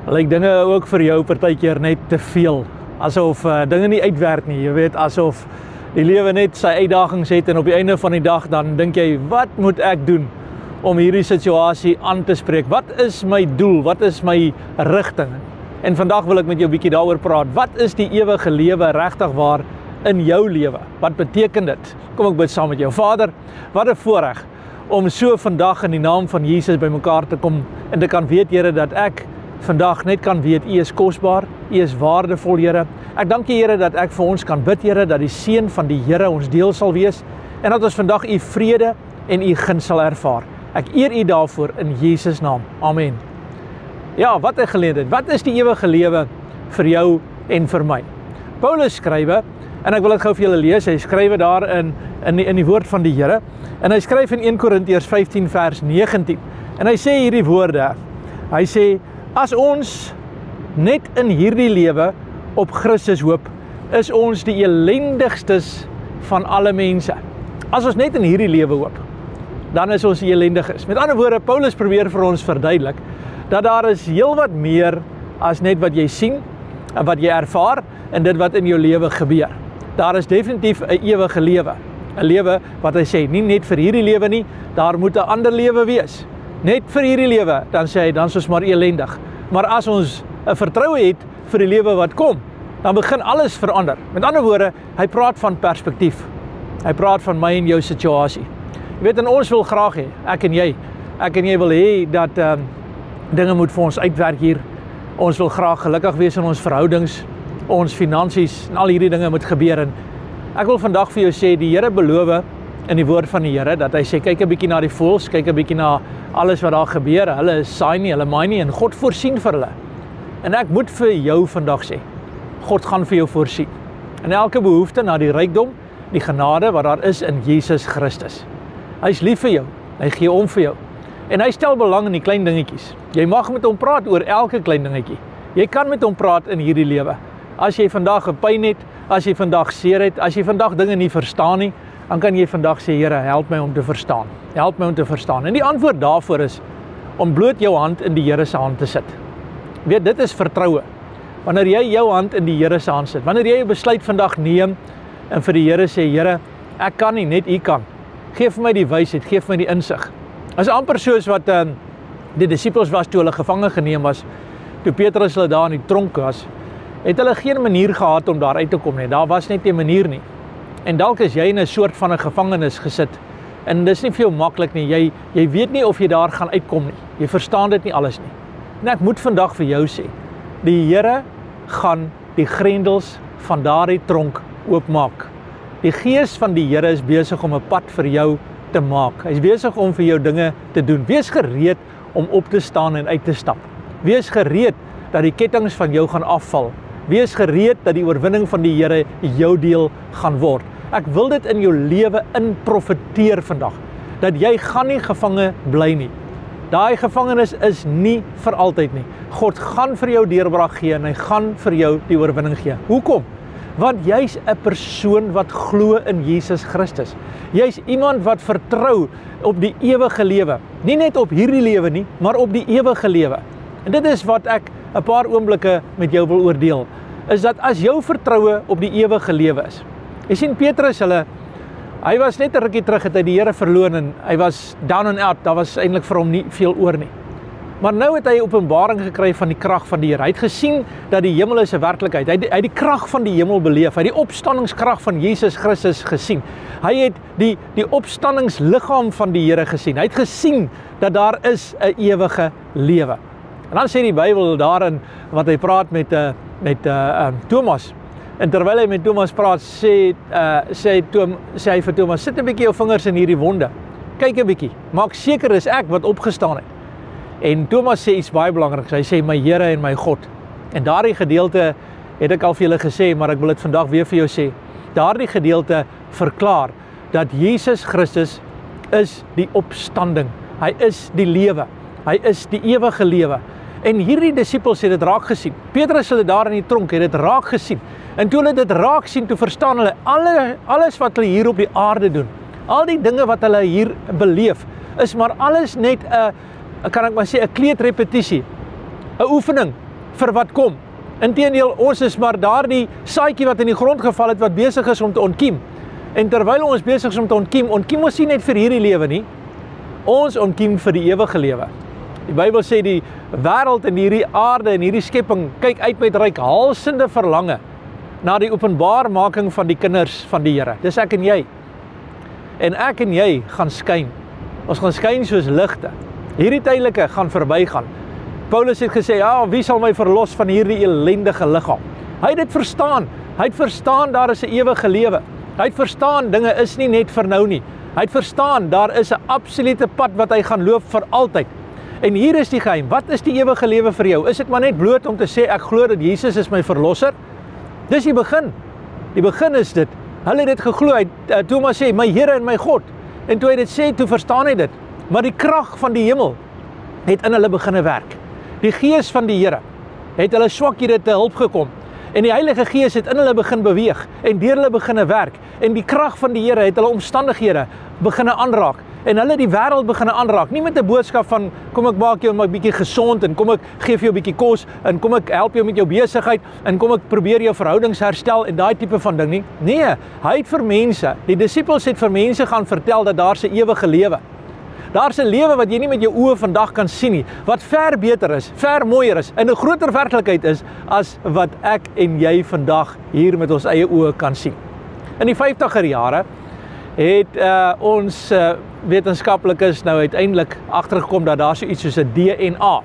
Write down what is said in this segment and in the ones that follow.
Lyk dinge ook vir jou partykeer net te veel, asof dinge nie uitwerk nie, jy weet, asof die lewe net sy uitdagings het en op die einde van die dag dan dink jy, wat moet ek doen om hierdie situasie aan te spreek? Wat is my doel? Wat is my rigting? En vandag wil ek met jou 'n bietjie daaroor praat. Wat is die ewige lewe regtig waar in jou lewe? Wat beteken dit? Kom ek bid saam met jou. Vader, wat 'n voorreg om so vandag in die naam van Jesus bymekaar te kom en te kan weet, Here, dat ek vandag net kan weet, U is kosbaar, U is waardevol, Here. Ek dank U, Here, dat ek vir ons kan bid, Here, dat die seën van die Here ons deel sal wees en dat ons vandag U vrede en U guns sal ervaar. Ek eer U daarvoor in Jesus naam. Amen. Ja, wat 'n geleentheid. Wat is die ewige lewe vir jou en vir my? Paulus skrywe, en ek wil dit gou vir julle lees, hy skrywe daar in die woord van die Here, en hy skryf in 1 Korintiërs 15 vers 19, en hy sê hierdie woorde, hy sê, as ons net in hierdie lewe op Christus hoop, is ons die elendigstes van alle mense. As ons net in hierdie lewe hoop, dan is ons die elendiges. Met ander woorde, Paulus probeer vir ons verduidelik, dat daar is heel wat meer as net wat jy sien, en wat jy ervaar, en dit wat in jou lewe gebeur. Daar is definitief 'n ewige lewe. 'n Lewe wat hy sê, nie net vir hierdie lewe nie, daar moet 'n ander lewe wees. Net vir hierdie lewe, dan sê hy, dan is ons maar elendig. Maar as ons 'n vertroue het vir die lewe wat kom, dan begin alles verander. Met ander woorde, hy praat van perspektief. Hy praat van my en jou situasie. Jy weet, en ons wil graag hê, ek en jy wil hê dat dinge moet vir ons uitwerk hier. Ons wil graag gelukkig wees in ons verhoudings, ons finansies en al hierdie dinge moet gebeur. En ek wil vandag vir jou sê, die Here beloof in die woord van die Here, dat hy sê, kyk 'n bietjie na die voëls, kyk 'n bietjie na alles wat daar gebeur, hulle saai nie, hulle maai nie, en God voorsien vir hulle. En ek moet vir jou vandag sê, God gaan vir jou voorsien. En elke behoefte na die rykdom, die genade wat daar is in Jesus Christus. Hy is lief vir jou, hy gee om vir jou. En hy stel belang in die klein dingetjies. Jy mag met hom praat oor elke klein dingetjie. Jy kan met hom praat in hierdie lewe. As jy vandag 'n pyn het, as jy vandag seer het, as jy vandag dinge nie verstaan nie, dan kan jy vandag sê, Here, help my om te verstaan. Help my om te verstaan. En die antwoord daarvoor is om bloot jou hand in die Here se hand te sit. Weet, dit is vertroue. Wanneer jy jou hand in die Here se hand sit, wanneer jy 'n besluit vandag neem en vir die Here sê, Here, ek kan nie, net U kan. Geef my die wysheid, geef my die insig. As amper soos wat die disippels was toe hulle gevange geneem was, toe Petrus hulle daar in die tronk was, het hulle geen manier gehad om daar uit te kom nie. Daar was net 'n manier nie. En dalk is jy in 'n soort van 'n gevangenis gesit, en dis nie vir jou maklik nie. Jy weet nie of jy daar gaan uitkom nie. Jy verstaan dit nie alles nie. En ek moet vandag vir jou sê, die Here gaan die grendels van daardie tronk oopmaak. Die Gees van die Here is besig om 'n pad vir jou te maak. Hy is besig om vir jou dinge te doen. Wees gereed om op te staan en uit te stap. Wees gereed dat die kettinge van jou gaan afval. Wees gereed dat die oorwinning van die Here jou deel gaan word. Ek wil dit in jou lewe inprofeteer vandag, dat jy gaan nie gevange bly nie. Daai gevangenis is nie vir altyd nie. God gaan vir jou deurbraak gee en hy gaan vir jou die oorwinning gee. Hoekom? Want jy's 'n persoon wat glo in Jesus Christus. Jy's iemand wat vertrou op die ewige lewe. Nie net op hierdie lewe nie, maar op die ewige lewe. En dit is wat ek 'n paar oomblikke met jou wil oordeel, is dat as jou vertroue op die ewige lewe is. Jy sien Petrus, hy was net 'n rukkie terug, het hy die Here verloon en hy was down and out, daar was eintlik vir hom nie veel oor nie. Maar nou het hy openbaring gekry van die krag van die Here. Hy het gesien dat die hemel is 'n werklikheid. Hy het die krag van die hemel beleef. Hy het die opstandingskrag van Jesus Christus gesien. Hy het die opstandingsliggaam van die Here gesien. Hy het gesien dat daar is 'n ewige lewe. En dan sê die Bybel daarin, wat hy praat met Thomas, en terwyl hy met Thomas praat, sê hy vir Thomas, sit 'n bietjie jou vingers in hierdie wonde, kyk 'n bietjie, maak seker is ek wat opgestaan het. En Thomas sê iets baie belangriks, hy sê, my Here en my God. En daardie gedeelte het ek al vir julle gesê, maar ek wil dit vandag weer vir jou sê. Daardie gedeelte verklaar dat Jesus Christus is die opstanding. Hy is die lewe. Hy is die ewige lewe. En hierdie disippels het dit raak gesien. Petrus het daar in die tronk, het dit raak gesien. En toe hulle dit raak sien, toe verstaan hulle alles wat hulle hier op die aarde doen. Al die dinge wat hulle hier beleef, is maar alles net 'n kleedrepetisie, 'n oefening vir wat kom. Inteendeel, ons is maar daardie saadjie wat in die grond geval het, wat besig is om te ontkiem. En terwyl ons besig is om te ontkiem ons nie net vir hierdie lewe nie, ons ontkiem vir die ewige lewe. Die Bybel sê die wêreld en hierdie aarde en hierdie skepping kyk uit met reikhalsende verlange na die openbaarmaking van die kinders van die Here. Dis ek en jy. En ek en jy gaan skyn. Ons gaan skyn soos ligte. Hierdie tydelike gaan verbygaan. Paulus het gesê, ja, wie sal my verlos van hierdie ellendige liggaam? Hy het dit verstaan. Hy het verstaan daar is 'n ewige lewe. Hy het verstaan dinge is nie net vir nou nie. Hy het verstaan daar is 'n absolute pad wat hy gaan loop vir altyd. En hier is die geheim. Wat is die ewige lewe vir jou? Is dit maar net bloot om te sê ek glo dat Jesus is my verlosser? Dis die begin. Die begin is dit. Hulle het dit geglo. Thomas sê my Here en my God. En toe hy dit sê, toe verstaan hy dit. Maar die krag van die hemel het in hulle begine werk. Die gees van die Here het hulle swakhede te hulp gekom. En die Heilige Gees het in hulle begin beweeg en deur hulle beginne werk. En die krag van die Here het hulle omstandighede beginne aanraak. En hulle die wêreld beginne aanraak. Nie met 'n boodskap van kom ek maak jou maar 'n bietjie gesond en kom ek gee vir jou 'n bietjie kos en kom ek help jou met jou besigheid en kom ek probeer jou verhoudings herstel en daai tipe van ding nie. Nee, hy het vir mense, die disippels het vir mense gaan vertel dat daar 'n ewige lewe. Daar's 'n lewe wat jy nie met jou oë vandag kan sien nie, wat ver beter is, ver mooier is en 'n groter werklikheid is as wat ek en jy vandag hier met ons eie oë kan sien. In die 50er jare het ons wetenskaplikes nou uiteindelik agtergekom dat daar so iets soos 'n DNA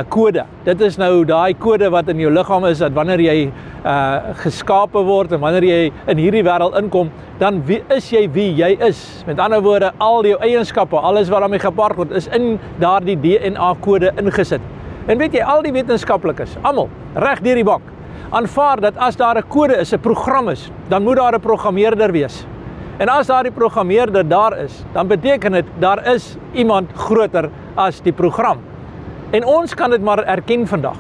kode. Dit is nou daai kode wat in jou liggaam is, dat wanneer jy geskape word en wanneer jy in hierdie wêreld inkom, dan is jy wie jy is. Met ander woorde, al jou eienskappe, alles wat daarmee gepaard word, is in daardie DNA kode ingesit. En weet jy, al die wetenskaplikes, almal, reg deur die bank, aanvaar dat as daar 'n kode is, 'n program is, dan moet daar 'n programmeerder wees. En as daardie programmeerder daar is, dan beteken dit daar is iemand groter as die program. En ons kan dit maar erken vandag,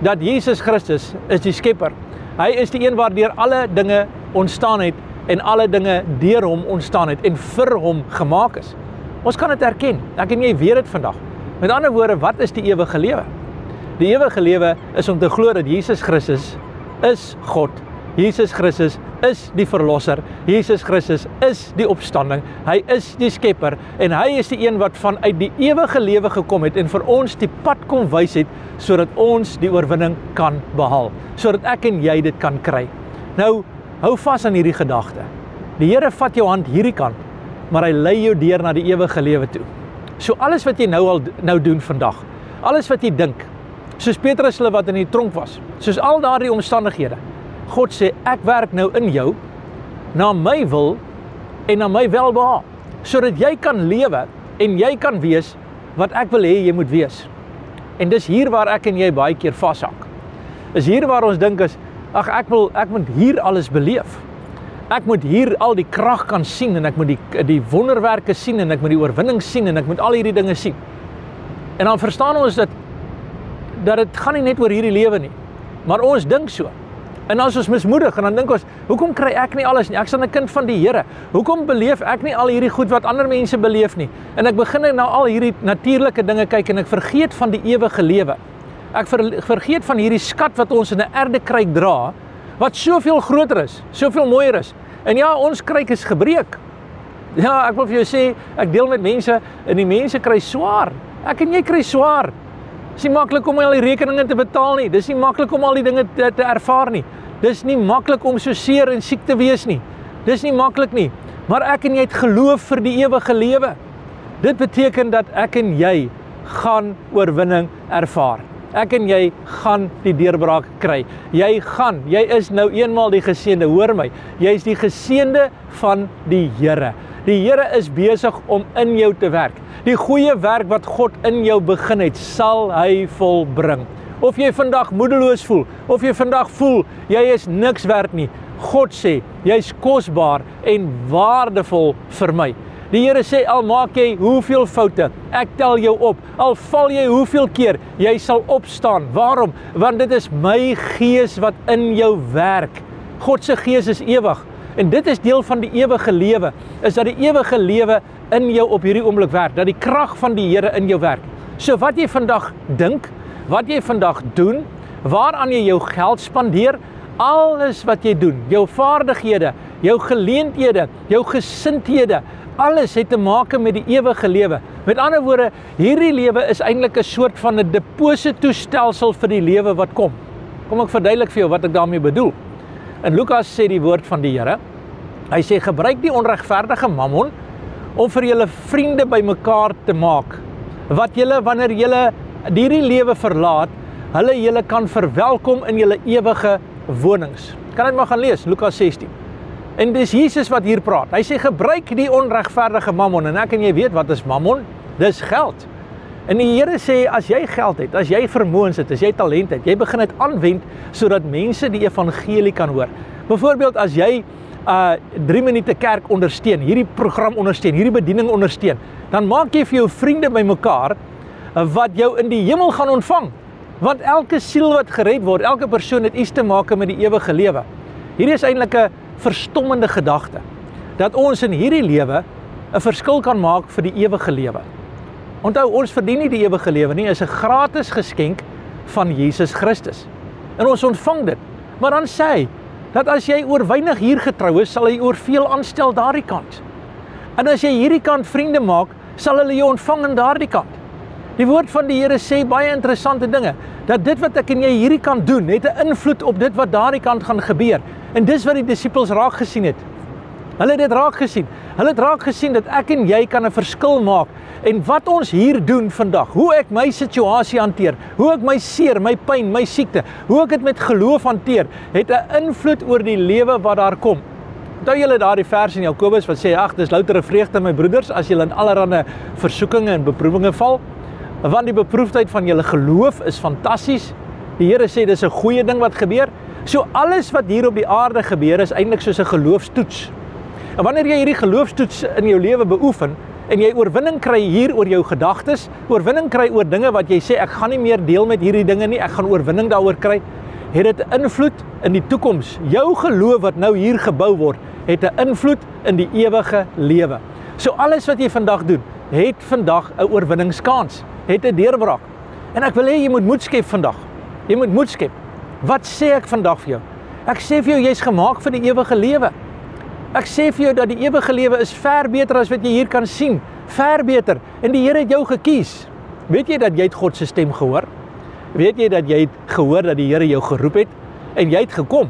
dat Jesus Christus is die skepper. Hy is die een waardeur alle dinge ontstaan het en alle dinge deur hom ontstaan het en vir hom gemaak is. Ons kan dit erken. Ek en jy weet dit vandag. Met ander woorde, wat is die ewige lewe? Die ewige lewe is om te glo dat Jesus Christus is God. Jesus Christus is die verlosser. Jesus Christus is die opstanding. Hy is die skepper en hy is die een wat vanuit die ewige lewe gekom het en vir ons die pad kom wys het sodat ons die oorwinning kan behaal, sodat ek en jy dit kan kry. Nou, hou vas aan hierdie gedagte. Die Here vat jou hand hierdie kant, maar hy lei jou deur na die ewige lewe toe. So alles wat jy nou doen vandag, alles wat jy dink, soos Petrus hulle wat in die tronk was, soos al daardie omstandighede, God sê, ek werk nou in jou, na my wil en na my welbehae, sodat jy kan lewe en jy kan wees wat ek wil hê jy moet wees. En dis hier waar ek en jy baie keer vashak. Is hier waar ons dink is, ag ek moet hier alles beleef. Ek moet hier al die krag kan sien en ek moet die wonderwerke sien en ek moet die oorwinning sien en ek moet al hierdie dinge sien. En dan verstaan ons dat dit gaan nie net oor hierdie lewe nie, maar ons dink so. En as ons mismoedig en dan dink ons, hoekom kry ek nie alles nie? Ek is 'n kind van die Here. Hoekom beleef ek nie al hierdie goed wat ander mense beleef nie? En ek begin na al hierdie natuurlike dinge kyk en ek vergeet van die ewige lewe. Ek vergeet van hierdie skat wat ons in 'n erdekruik dra, wat soveel groter is, soveel mooier is. En ja, ons kruik is gebreek. Ja, ek wil vir jou sê, ek deel met mense en die mense kry swaar. Ek en jy kry swaar. Dis nie maklik om al die rekeninge te betaal nie. Dis nie maklik om al die dinge te ervaar nie. Dis nie maklik om so seer en siek te wees nie. Dis nie maklik nie. Maar ek en jy het geloof vir die ewige lewe. Dit beteken dat ek en jy gaan oorwinning ervaar. Ek en jy gaan die deurbraak kry. Jy is nou eenmaal die geseënde, hoor my. Jy is die geseënde van die Here. Die Here is besig om in jou te werk. Die goeie werk wat God in jou begin het, sal hy volbring. Of jy vandag moedeloos voel, of jy vandag voel, jy is niks werd nie. God sê, jy's kosbaar en waardevol vir my. Die Here sê, al maak jy hoeveel foute, ek tel jou op. Al val jy hoeveel keer, jy sal opstaan. Waarom? Want dit is my gees wat in jou werk. God se gees is ewig. En dit is deel van die ewige lewe, is dat die ewige lewe in jou op hierdie oomblik werk, dat die krag van die Here in jou werk. So wat jy vandag dink, wat jy vandag doen, waaraan jy jou geld spandeer, alles wat jy doen, jou vaardighede, jou geleenthede, jou gesindhede, alles het te maak met die ewige lewe. Met ander woorde, hierdie lewe is eintlik 'n soort van 'n depositostelsel vir die lewe wat kom. Kom ek verduidelik vir jou wat ek daarmee bedoel. In Lukas sê die woord van die Here, hy sê gebruik die onregverdige mammon om vir julle vriende bymekaar te maak, wat julle wanneer julle hierdie lewe verlaat, hulle julle kan verwelkom in julle ewige wonings. Kan dit maar gaan lees, Lukas 16. En dis Jesus wat hier praat. Hy sê gebruik die onregverdige mammon, en ek en jy weet wat is mammon? Dis geld. En die Here sê as jy geld het, as jy vermoëns het, as jy talent het, jy begin dit aanwend sodat mense die evangelie kan hoor. Byvoorbeeld as jy 3 minute kerk ondersteun, hierdie program ondersteun, hierdie bediening ondersteun, dan maak jy vir jou vriende bymekaar wat jou in die hemel gaan ontvang. Want elke siel wat gered word, elke persoon het iets te maak met die ewige lewe. Hierdie is eintlik 'n verstommende gedagte, dat ons in hierdie lewe 'n verskil kan maak vir die ewige lewe. Onthou, ons verdien nie die ewige lewe nie, is 'n gratis geskenk van Jesus Christus. En ons ontvang dit. Maar dan sê hy, dat as jy oor weinig hier getrou is, sal hy oor veel aanstel daardie kant. En as jy hierdie kant vriende maak, sal hulle jou ontvang aan daardie kant. Die woord van die Here sê baie interessante dinge, dat dit wat ek en jy hierdie kant doen, het 'n invloed op dit wat daardie kant gaan gebeur. En dis wat die disippels raak gesien het. Hulle het dit raak gesien. Hulle het raak gesien dat ek en jy kan 'n verskil maak. En wat ons hier doen vandag, hoe ek my situasie hanteer, hoe ek my seer, my pyn, my siekte, hoe ek dit met geloof hanteer, het 'n invloed oor die lewe wat daar kom. Onthou julle daardie vers in Jakobus wat sê, ag, dis loutere vreugde my broeders, as julle in allerlei versoekinge en beproewinge val, want die beproefdheid van julle geloof is fantasties. Die Here sê dis 'n goeie ding wat gebeur. So alles wat hier op die aarde gebeur is eintlik soos 'n geloofstoets. En wanneer jy hierdie geloofstoets in jou lewe beoefen en jy oorwinning kry hier oor jou gedagtes, oorwinning kry oor dinge wat jy sê ek gaan nie meer deel met hierdie dinge nie, ek gaan oorwinning daaroor kry, het dit 'n invloed in die toekoms. Jou geloof wat nou hier gebou word, het 'n invloed in die ewige lewe. So alles wat jy vandag doen, het vandag 'n oorwinningskans, het 'n deurbraak. En ek wil hê jy moet moed skep vandag. Jy moet moed skep. Wat sê ek vandag vir jou? Ek sê vir jou, jy's gemaak vir die ewige lewe. Ek sê vir jou dat die ewige lewe is ver beter as wat jy hier kan sien. Ver beter. En die Here het jou gekies. Weet jy dat jy het God se stem gehoor? Weet jy dat jy het gehoor dat die Here jou geroep het en jy het gekom?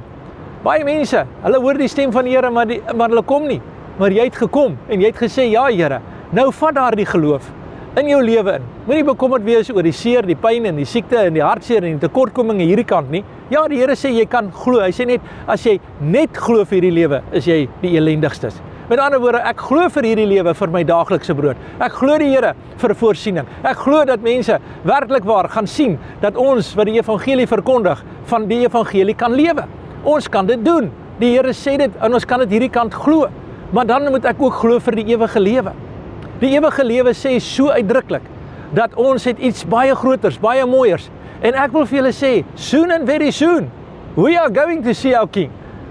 Baie mense, hulle hoor die stem van die Here, maar hulle kom nie. Maar jy het gekom en jy het gesê, ja Here, nou vat daardie geloof in jou lewe in. Moenie bekommerd wees oor die seer, die pyn en die siekte en die hartseer en die tekortkominge hierdie kant nie. Ja, die Here sê jy kan glo. Hy sê net, as jy net glo vir hierdie lewe, is jy die elendigstes. Met ander woorde, ek glo vir hierdie lewe vir my daaglikse brood. Ek glo die Here vir voorsiening. Ek glo dat mense werklik waar gaan sien dat ons wat die evangelie verkondig, van die evangelie kan lewe. Ons kan dit doen. Die Here sê dit en ons kan dit hierdie kant glo. Maar dan moet ek ook glo vir die ewige lewe. Die ewige lewe sê so uitdruklik dat ons het iets baie groters, baie mooiers. En ek wil vir julle sê, soon and very soon, we are going to see our King.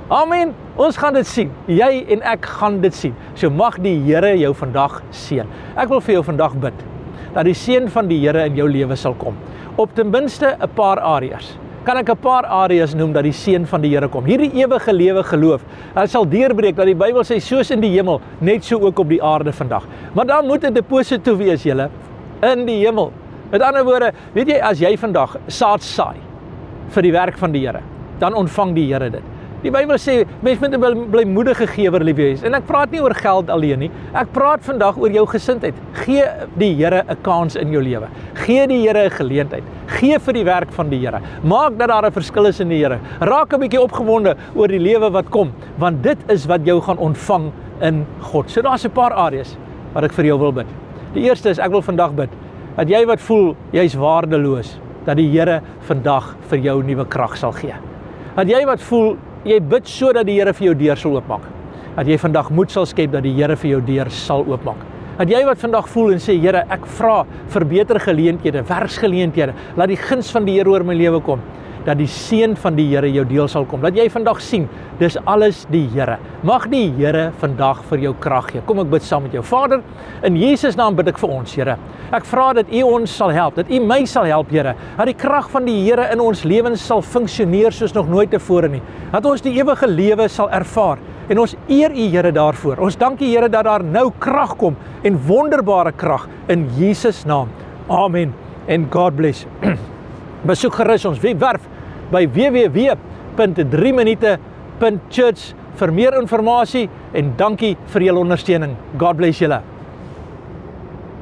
Amen. Ons gaan dit sien. Jy en ek gaan dit sien. So mag die Here jou vandag seën. Ek wil vir jou vandag bid dat die seën van die Here in jou lewe sal kom. Op ten minste 'n paar areas. Kan ek 'n paar areas noem dat die seën van die Here kom. Hierdie ewige lewe geloof, dit sal deurbreek dat die Bybel sê soos in die hemel, net so ook op die aarde vandag. Maar dan moet 'n deposito wees julle in die hemel. Met ander woorde, weet jy, as jy vandag saad saai vir die werk van die Here, dan ontvang die Here dit. Die Bybel sê, mens moet 'n blymoedige gewer lief wees. En ek praat nie oor geld alleen nie. Ek praat vandag oor jou gesindheid. Gee die Here 'n kans in jou lewe. Gee die Here 'n geleentheid. Gee vir die werk van die Here. Maak dat daar 'n verskil is in die Here. Raak 'n bietjie opgewonde oor die lewe wat kom, want dit is wat jou gaan ontvang in God. So daar's 'n paar areas wat ek vir jou wil bid. Die eerste is, ek wil vandag bid dat jy wat voel jy's waardeloos, dat die Here vandag vir jou nuwe krag sal gee. Dat jy wat voel jy bid sodat die Here vir jou deur sal oopmaak. Dat jy vandag moed sal skep dat die Here vir jou deur sal oopmaak. Dat jy wat vandag voel en sê, Here, ek vra vir beter geleenthede, werksgeleenthede, laat die guns van die Here oor my lewe kom. dat die seën van die Here jou deel sal kom. Dat jy vandag sien, dis alles die Here. Mag die Here vandag vir jou krag gee. Kom ek bid saam met jou. Vader, in Jesus naam bid ek vir ons, Here. Ek vra dat U ons sal help, dat U my sal help, Here. Dat die krag van die Here in ons lewens sal funksioneer soos nog nooit tevore nie. Dat ons die ewige lewe sal ervaar. En ons eer U, Here, daarvoor. Ons dank U, Here, dat daar nou krag kom en wonderbare krag in Jesus naam. Amen. En God bless. Besoek gerus ons webwerf by www.3minute.church vir meer inligting en dankie vir julle ondersteuning. God bless julle.